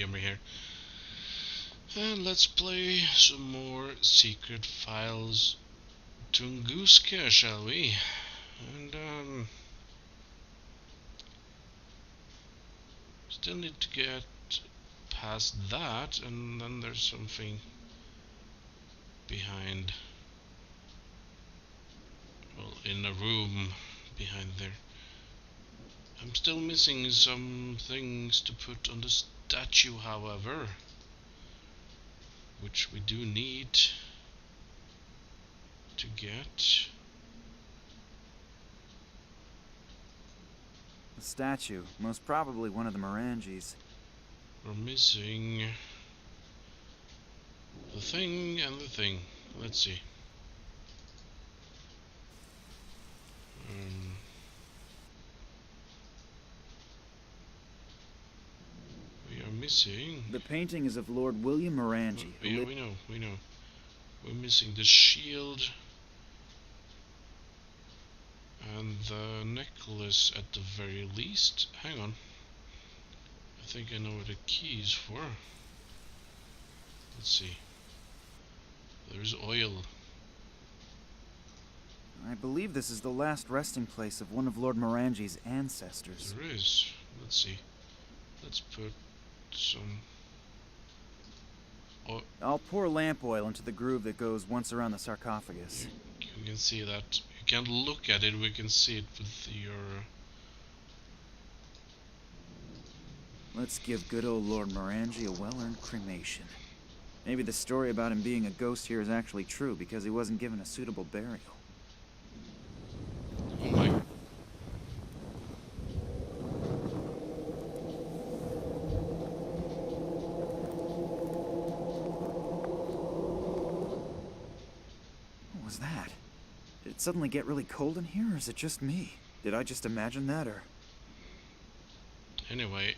gamer here. And let's play some more Secret Files Tunguska, shall we? And still need to get past that, and then there's something behind, well, in a room behind there. I'm still missing some things to put on the statue, however, which we do need to get. The statue, most probably one of the Morangies. We're missing the thing and the thing. Let's see. We are missing... The painting is of Lord William Morangie. Yeah, we know. We're missing the shield and the necklace at the very least. Hang on. I think I know what the key is for. Let's see. There's oil. I believe this is the last resting place of one of Lord Morangie's ancestors. There is. Let's see. Let's put some... I'll pour lamp oil into the groove that goes once around the sarcophagus. You can see that. You can't look at it, we can see it with your... Let's give good old Lord Morangie a well-earned cremation. Maybe the story about him being a ghost here is actually true because he wasn't given a suitable burial. Oh my. What was that? Did it suddenly get really cold in here, or is it just me? Did I just imagine that, or... Anyway,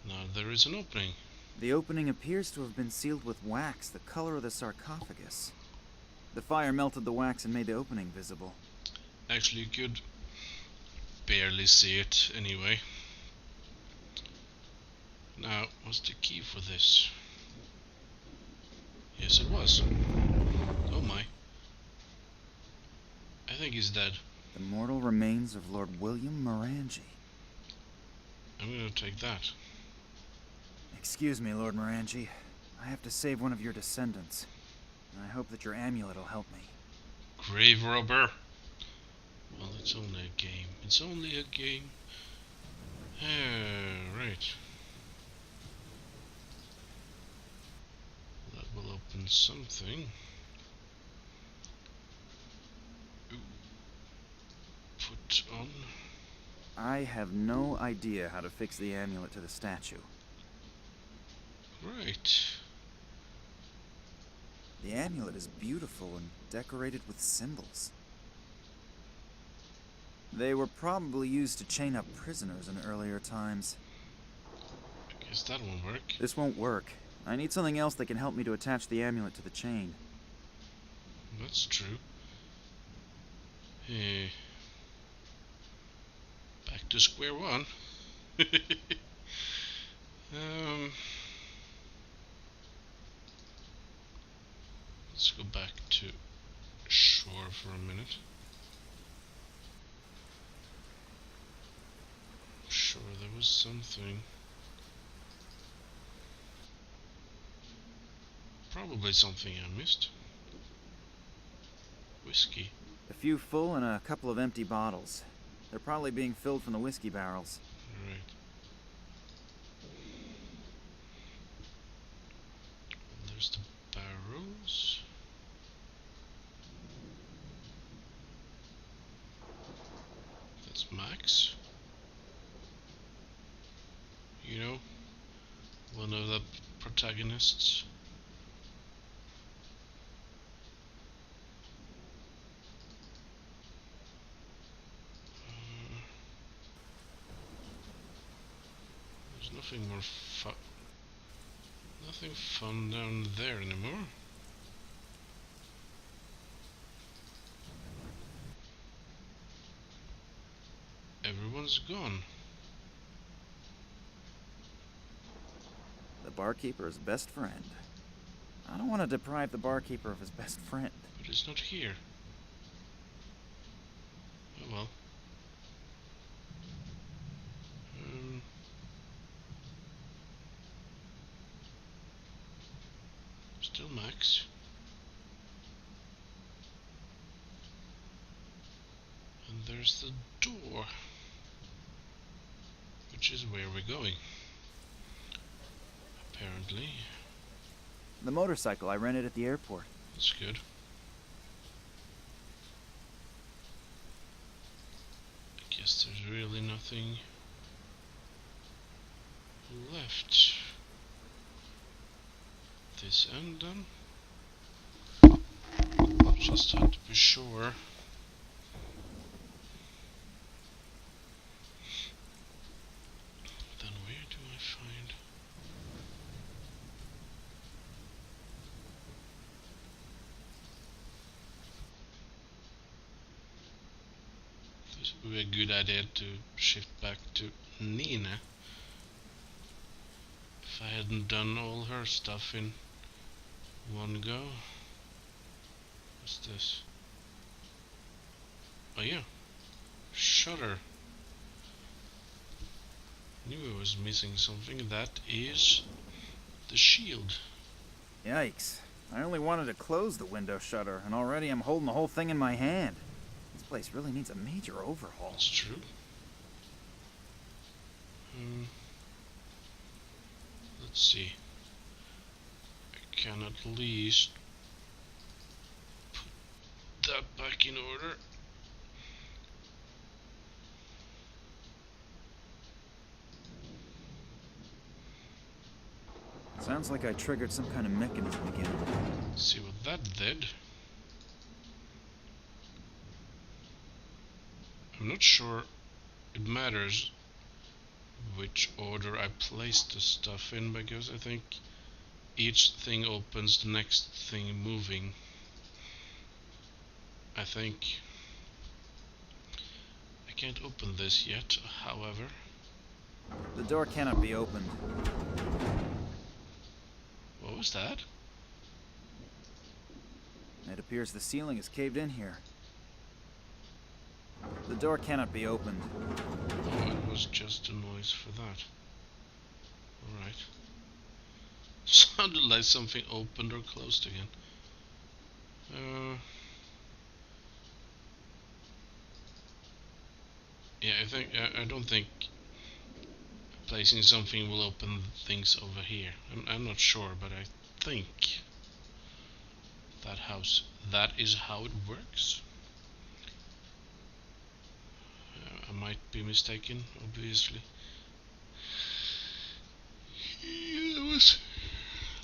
now there is an opening. The opening appears to have been sealed with wax, the color of the sarcophagus. The fire melted the wax and made the opening visible. Actually, you could barely see it anyway. Now, what's the key for this? Yes, it was. Oh my. I think he's dead. The mortal remains of Lord William Morangie. I'm gonna take that. Excuse me, Lord Morangie. I have to save one of your descendants. And I hope that your amulet will help me. Grave robber. Well, it's only a game. It's only a game. Right. That will open something. Ooh. Put on. I have no idea how to fix the amulet to the statue. Right. The amulet is beautiful and decorated with symbols. They were probably used to chain up prisoners in earlier times. I guess that won't work. This won't work. I need something else that can help me to attach the amulet to the chain. That's true. Hey. Back to square one. Let's go back to shore for a minute. Sure, there was something. Probably something I missed. Whiskey. A few full and a couple of empty bottles. They're probably being filled from the whiskey barrels. Right. There's the barrels. That's Max. You know, one of the protagonists. There's nothing more fun. Nothing fun down there anymore. Everyone's gone. the barkeeper his best friend. I don't want to deprive the barkeeper of his best friend. But it's not here. Oh well. Still Max. And there's the door, which is where we're going. Apparently. The motorcycle I rented at the airport. That's good. I guess there's really nothing left. This end then. Just had to be sure. Then where do I find? This would be a good idea to shift back to Nina. If I hadn't done all her stuff in one go. What's this? Oh yeah, shutter. Knew I was missing something. That is the shield. Yikes. I only wanted to close the window shutter, and already I'm holding the whole thing in my hand. This place really needs a major overhaul. That's true. Let's see. I can at least put that back in order. Sounds like I triggered some kind of mechanism again. See what that did. I'm not sure it matters which order I place the stuff in, because I think each thing opens the next thing moving. I think I can't open this yet, however. The door cannot be opened. What was that? It appears the ceiling is caved in here. The door cannot be opened. Oh, it was just a noise for that. Alright. Sounded like something opened or closed again. Yeah, I don't think placing something will open things over here. I'm not sure, but I think that is how it works. I might be mistaken, obviously. Yeah,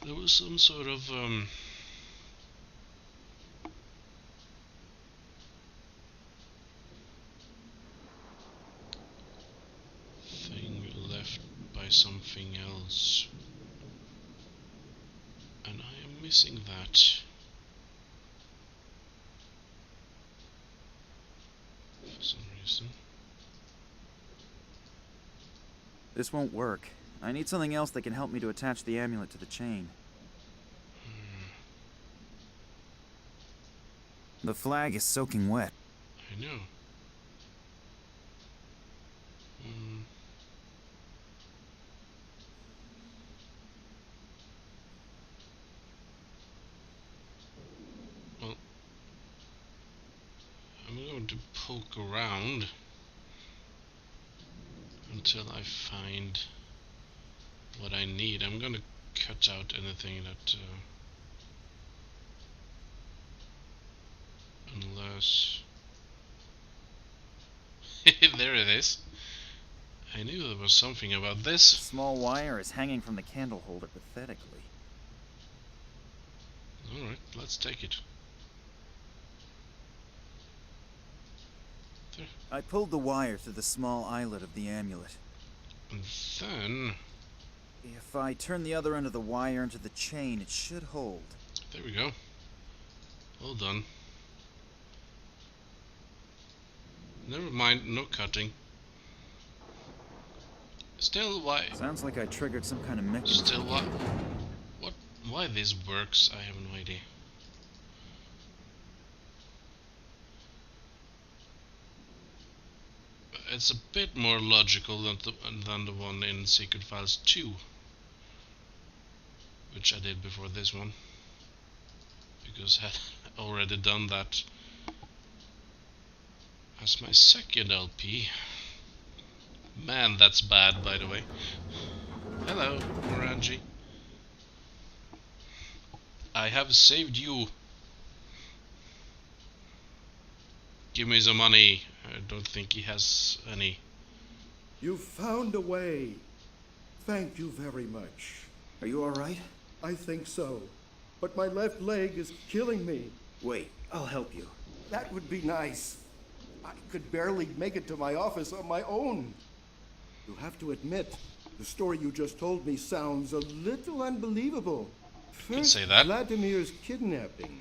there was some sort of thing left by something else, and I am missing that for some reason. This won't work. I need something else that can help me to attach the amulet to the chain. The flag is soaking wet. I know. Well, I'm going to poke around until I find what I need. I'm gonna cut out anything that unless there it is. I knew there was something about this. The small wire is hanging from the candle holder pathetically. Alright, let's take it. There. I pulled the wire through the small eyelet of the amulet. And then If I turn the other end of the wire into the chain, it should hold. there we go. All done. Never mind, no cutting. Still, why? Sounds like I triggered some kind of mechanism. Still, what? What? Why this works? I have no idea. It's a bit more logical than the one in Secret Files 2, which I did before this one, because I had already done that as my second LP. Man, that's bad, by the way. Hello, Morangie. I have saved you. Give me some money. I don't think he has any. You found a way. Thank you very much. Are you alright? I think so. But my left leg is killing me. Wait, I'll help you. That would be nice. I could barely make it to my office on my own. You have to admit, the story you just told me sounds a little unbelievable. First, say that. Vladimir's kidnapping,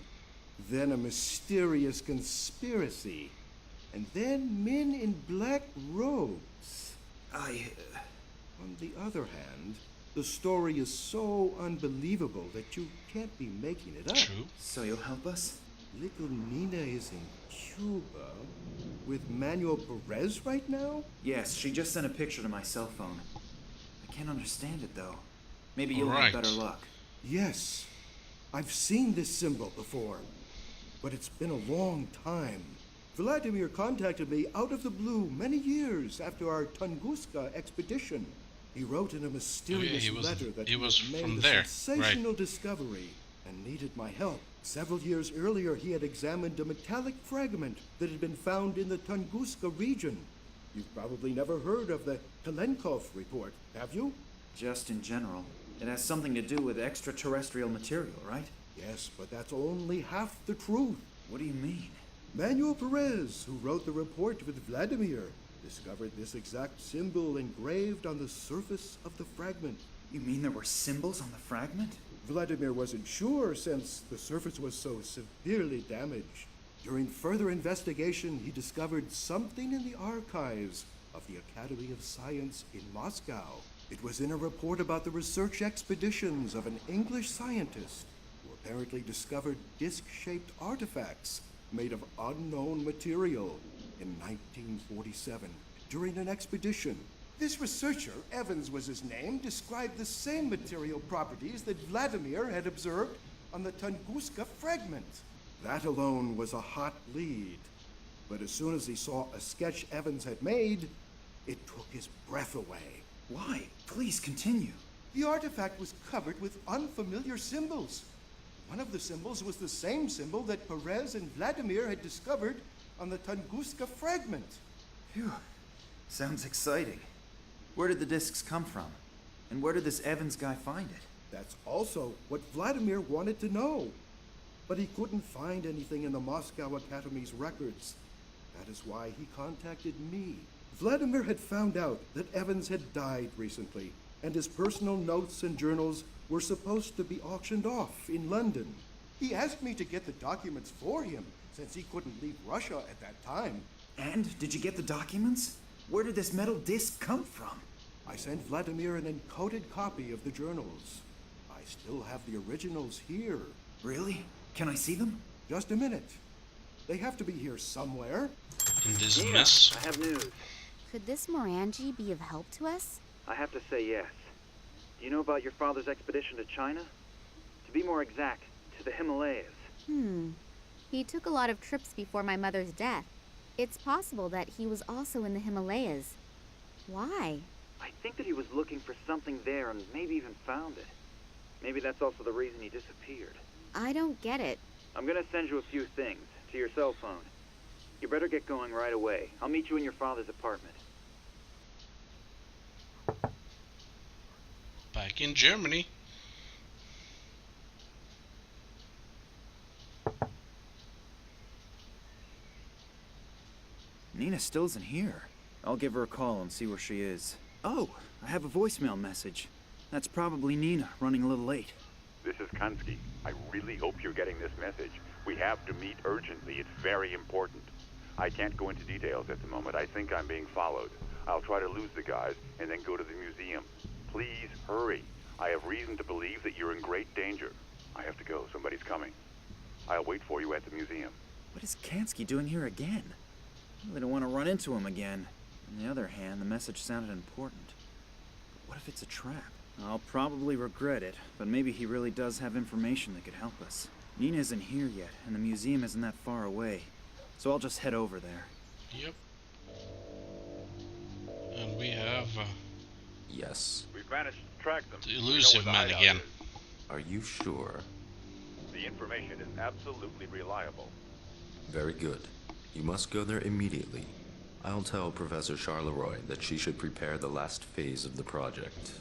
then a mysterious conspiracy, and then men in black robes. On the other hand, the story is so unbelievable that you can't be making it up. True. So you'll help us? Little Nina is in Cuba with Manuel Perez right now? Yes, she just sent a picture to my cell phone. I can't understand it, though. Maybe you'll Right. have better luck. Yes, I've seen this symbol before, but it's been a long time. Vladimir contacted me out of the blue many years after our Tunguska expedition. He wrote in a mysterious letter that he was had made from a there, sensational discovery and needed my help. Several years earlier, he had examined a metallic fragment that had been found in the Tunguska region. You've probably never heard of the Kalenkov report, have you? Just in general. It has something to do with extraterrestrial material, right? Yes, but that's only half the truth. What do you mean? Manuel Perez, who wrote the report with Vladimir, discovered this exact symbol engraved on the surface of the fragment. You mean there were symbols on the fragment? Vladimir wasn't sure since the surface was so severely damaged. During further investigation, he discovered something in the archives of the Academy of Science in Moscow. It was in a report about the research expeditions of an English scientist who apparently discovered disc-shaped artifacts made of unknown material in 1947 during an expedition. This researcher, Evans was his name, described the same material properties that Vladimir had observed on the Tunguska fragment. That alone was a hot lead. But as soon as he saw a sketch Evans had made, it took his breath away. Why? Please continue. The artifact was covered with unfamiliar symbols. One of the symbols was the same symbol that Perez and Vladimir had discovered on the Tunguska fragment. Phew. Sounds exciting. Where did the discs come from? And where did this Evans guy find it? That's also what Vladimir wanted to know. But he couldn't find anything in the Moscow Academy's records. That is why he contacted me. Vladimir had found out that Evans had died recently, and his personal notes and journals were supposed to be auctioned off in London. He asked me to get the documents for him, since he couldn't leave Russia at that time. And did you get the documents? Where did this metal disc come from? I sent Vladimir an encoded copy of the journals. I still have the originals here. Really? Can I see them? Just a minute. They have to be here somewhere. In this mess. I have news. Could this Morangie be of help to us? I have to say yes. Do you know about your father's expedition to China? To be more exact, to the Himalayas. He took a lot of trips before my mother's death. It's possible that he was also in the Himalayas. Why? I think that he was looking for something there and maybe even found it. Maybe that's also the reason he disappeared. I don't get it. I'm gonna send you a few things to your cell phone. You better get going right away. I'll meet you in your father's apartment. Back in Germany. Nina still isn't here. I'll give her a call and see where she is. Oh, I have a voicemail message. That's probably Nina, running a little late. This is Kunsky. I really hope you're getting this message. We have to meet urgently. It's very important. I can't go into details at the moment. I think I'm being followed. I'll try to lose the guys and then go to the museum. Please hurry. I have reason to believe that you're in great danger. I have to go. Somebody's coming. I'll wait for you at the museum. What is Kansky doing here again? I really don't want to run into him again. On the other hand, the message sounded important. But what if it's a trap? I'll probably regret it, but maybe he really does have information that could help us. Nina isn't here yet, and the museum isn't that far away, so I'll just head over there. Yep. And we have Yes. We've managed to track them. the elusive man again. Are you sure? The information is absolutely reliable. Very good. You must go there immediately. I'll tell Professor Charleroi that she should prepare the last phase of the project.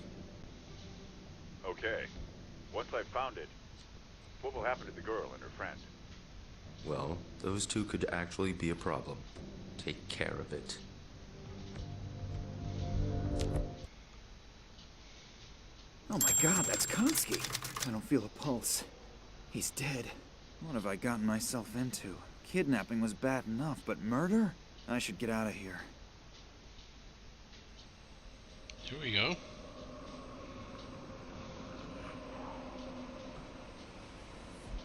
Okay. Once I've found it, what will happen to the girl and her friend? Well, those two could actually be a problem. Take care of it. Oh my god, that's Kansky. I don't feel a pulse. He's dead. What have I gotten myself into? Kidnapping was bad enough, but murder? I should get out of here. Here we go.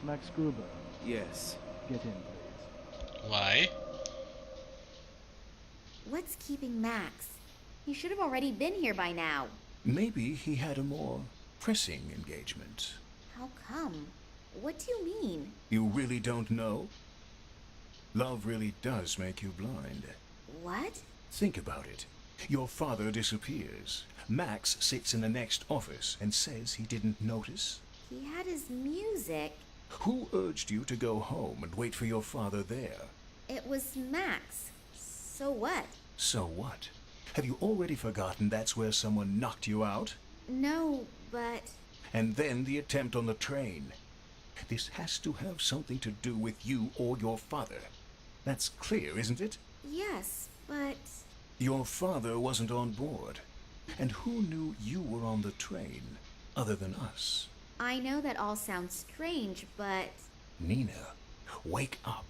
Max Gruber, Yes. get in, please. Why? What's keeping Max? He should have already been here by now. Maybe he had a more pressing engagement. How come? What do you mean? You really don't know? Love really does make you blind. What? Think about it. Your father disappears. Max sits in the next office and says he didn't notice. He had his music. Who urged you to go home and wait for your father there? It was Max. So what? So what? Have you already forgotten that's where someone knocked you out? No, but... And then the attempt on the train. This has to have something to do with you or your father. That's clear, isn't it? Yes, but... Your father wasn't on board. And who knew you were on the train, other than us? I know that all sounds strange, but... Nina, wake up.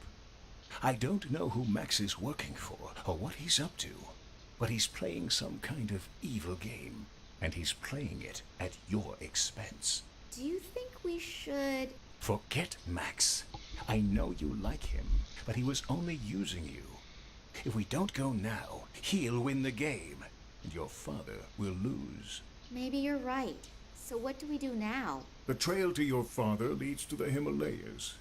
I don't know who Max is working for, or what he's up to, but he's playing some kind of evil game, and he's playing it at your expense. Do you think we should... Forget Max. I know you like him, but he was only using you. If we don't go now, he'll win the game, and your father will lose. Maybe you're right. So what do we do now? The trail to your father leads to the Himalayas.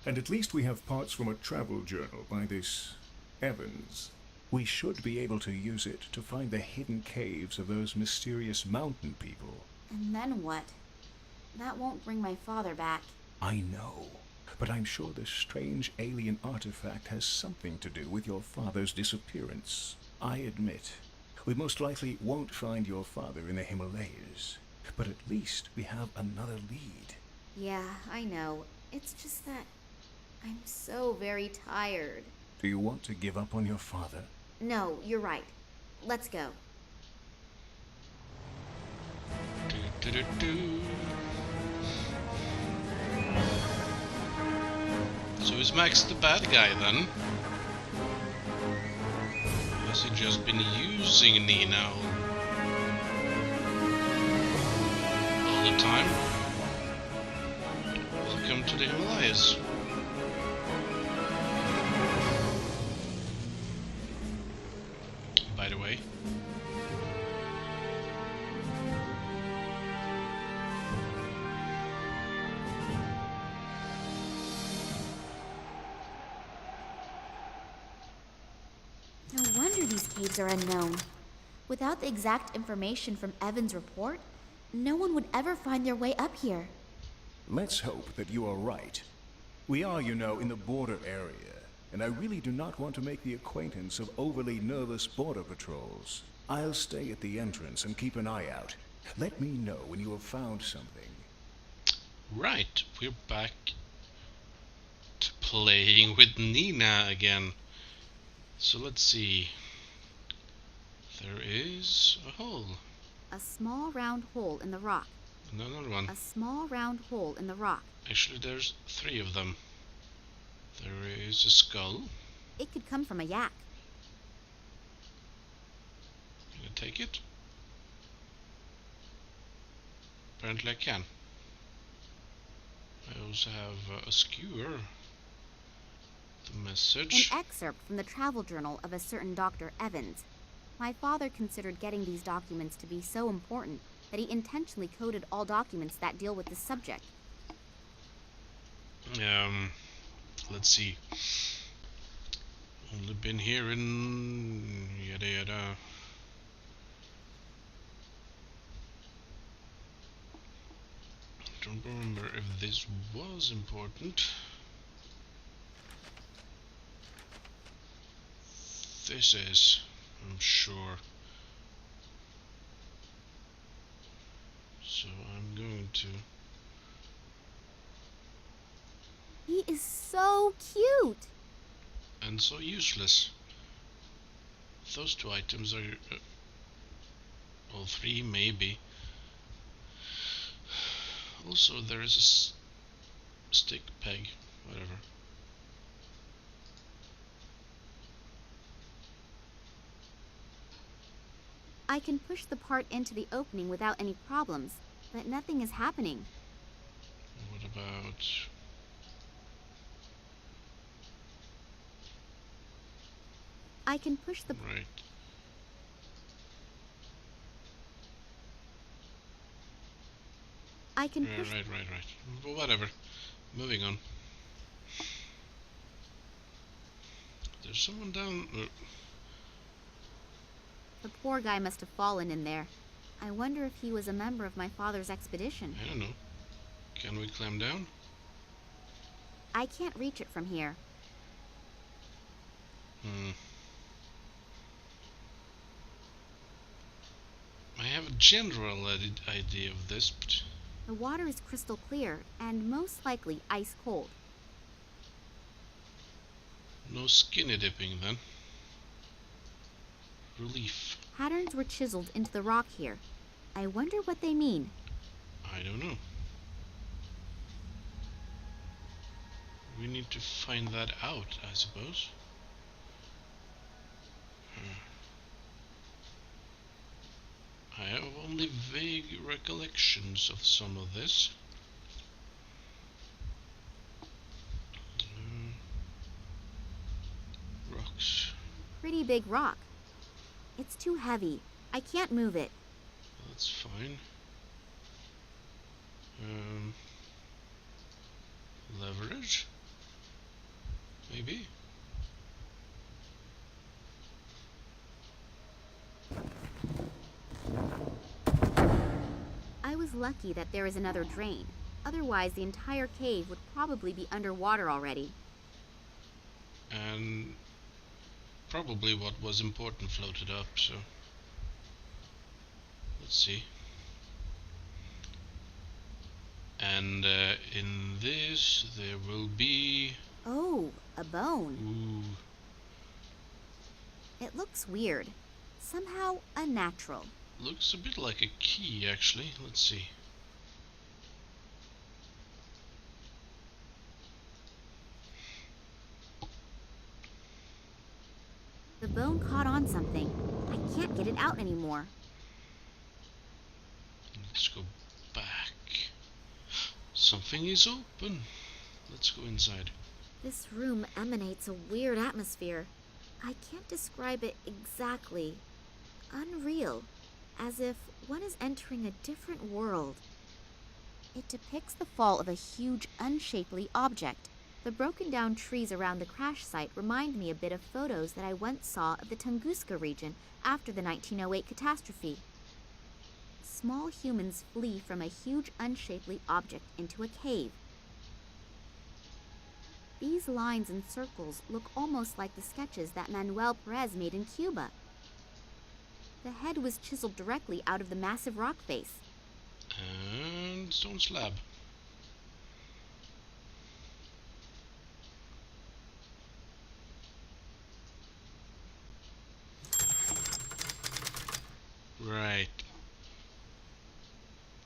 And at least we have parts from a travel journal by this Evans. We should be able to use it to find the hidden caves of those mysterious mountain people. And then what? That won't bring my father back. I know, but I'm sure this strange alien artifact has something to do with your father's disappearance. I admit, we most likely won't find your father in the Himalayas, but at least we have another lead. Yeah, I know. It's just that I'm so very tired. Do you want to give up on your father? No, you're right. Let's go. Do-do-do-do. So is Max the bad guy then? Has he just been using Nina all the time? Welcome to the Himalayas. By the way. No wonder these caves are unknown. Without the exact information from Evan's report, no one would ever find their way up here. Let's hope that you are right. We are, you know, in the border area, and I really do not want to make the acquaintance of overly nervous border patrols. I'll stay at the entrance and keep an eye out. Let me know when you have found something. Right, we're back to playing with Nina again. So let's see. There is a hole. A small round hole in the rock. And another one. A small round hole in the rock. Actually, there's 3 of them. There is a skull. It could come from a yak. take it? Apparently I can. I also have a skewer. The message. An excerpt from the travel journal of a certain Dr. Evans. My father considered getting these documents to be so important that he intentionally coded all documents that deal with the subject. Let's see. Only been here in yada yada. Don't remember if this was important. This is, I'm sure. So I'm going to. He is so cute! And so useless. Those two items are. All three, maybe. Also, there is a stick, peg, whatever. I can push the part into the opening without any problems, but nothing is happening. What about... I can push the... Right. I can push... Right. But whatever. Moving on. There's someone down... The poor guy must have fallen in there. I wonder if he was a member of my father's expedition. I don't know. Can we climb down? I can't reach it from here. I have a general idea of this, but... The water is crystal clear, and most likely ice cold. No skinny dipping, then. Relief. Patterns were chiseled into the rock here. I wonder what they mean. I don't know. We need to find that out, I suppose. I have only vague recollections of some of this. Rocks. Pretty big rock. It's too heavy. I can't move it. That's fine. Leverage? Maybe? I was lucky that there is another drain. Otherwise, the entire cave would probably be underwater already. And probably what was important floated up, so let's see. And in this there will be... Oh, a bone. Ooh. It looks weird. Somehow unnatural. Looks a bit like a key, actually. Let's see. The bone caught on something. I can't get it out anymore. Let's go back. Something is open. Let's go inside. This room emanates a weird atmosphere. I can't describe it exactly. Unreal. As if one is entering a different world. It depicts the fall of a huge, unshapely object. The broken down trees around the crash site remind me a bit of photos that I once saw of the Tunguska region after the 1908 catastrophe. Small humans flee from a huge, unshapely object into a cave. These lines and circles look almost like the sketches that Manuel Perez made in Cuba. The head was chiseled directly out of the massive rock face. And stone slab. Right.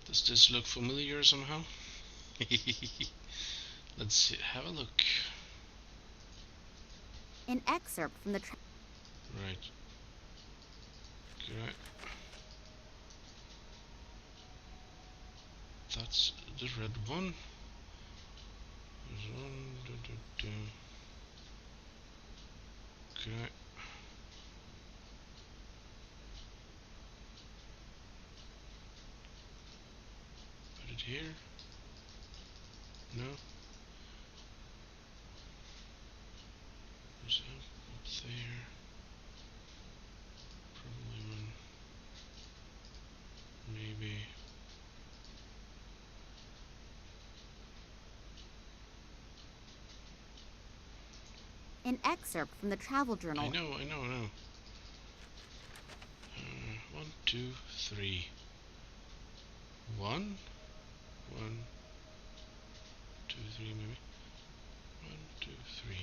Does this look familiar somehow? Let's see, have a look. An excerpt from the Right. Can I... That's the red one. There's one. Okay. Put it here. No. There's up there. Probably one. Maybe. An excerpt from the travel journal. I know. 1, 2, 3. 1, 2, 3 maybe. 1, 2, 3.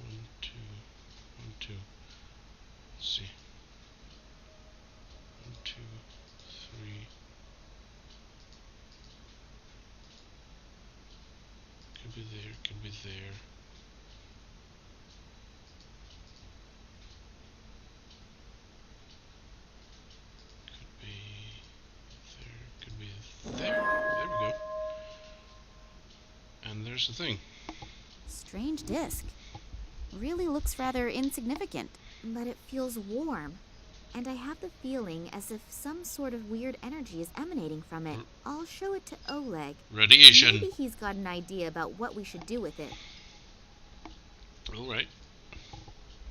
1, 2, 1, 2. Let's see. 1, 2, 3. Could be there, could be there. Could be there, could be there. There we go. And there's the thing. Strange disc. Really looks rather insignificant, but it feels warm. And I have the feeling as if some sort of weird energy is emanating from it. I'll show it to Oleg. Radiation. Maybe he's got an idea about what we should do with it. Alright.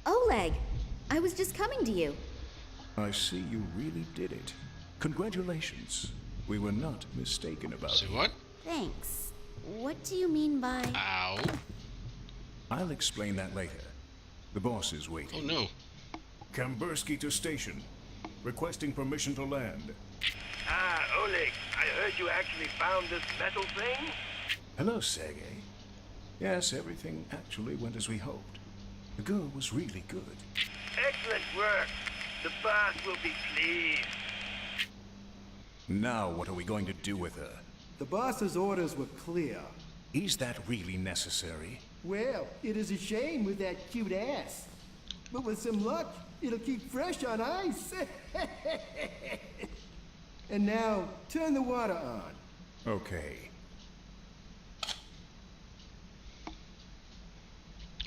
Oleg! I was just coming to you. I see you really did it. Congratulations. We were not mistaken about Say you. what? Thanks. What do you mean by... Ow. I'll explain that later. The boss is waiting. Oh no. Kambursky to station. Requesting permission to land. Ah, Oleg, I heard you actually found this metal thing? Hello, Sergei. Yes, everything actually went as we hoped. The girl was really good. Excellent work. The boss will be pleased. Now what are we going to do with her? The boss's orders were clear. Is that really necessary? Well, it is a shame with that cute ass. But with some luck, it'll keep fresh on ice. And now, turn the water on. Okay.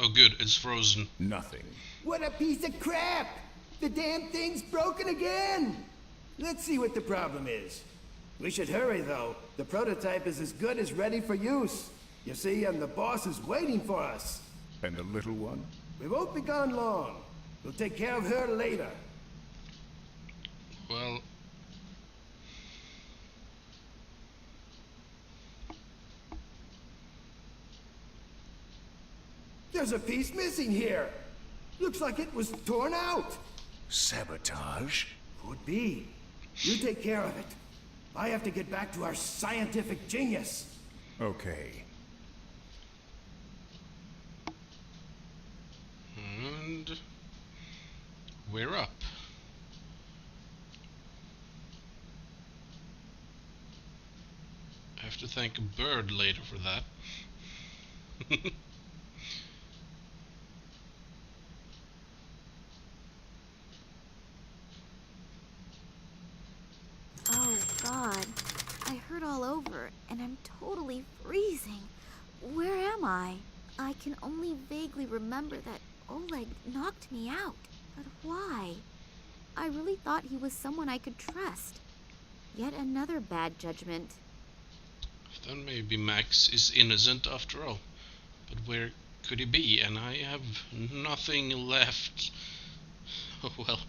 Oh good, it's frozen. Nothing. What a piece of crap! The damn thing's broken again! Let's see what the problem is. We should hurry, though. The prototype is as good as ready for use. You see, and the boss is waiting for us. And the little one? We won't be gone long. We'll take care of her later. Well... There's a piece missing here. Looks like it was torn out. Sabotage? Could be. You take care of it. I have to get back to our scientific genius. Okay. And... we're up. I have to thank a bird later for that. Oh, God. I hurt all over, and I'm totally freezing. Where am I? I can only vaguely remember that Oleg knocked me out. But why? I really thought he was someone I could trust. Yet another bad judgment. Then maybe Max is innocent after all. But where could he be? And I have nothing left. Oh well.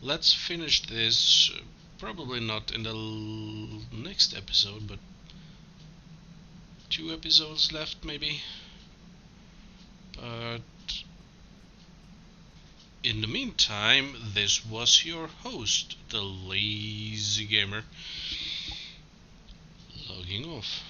Let's finish this. Probably not in the next episode, but 2 episodes left maybe. But in the meantime, this was your host, the Lazy Gamer, logging off.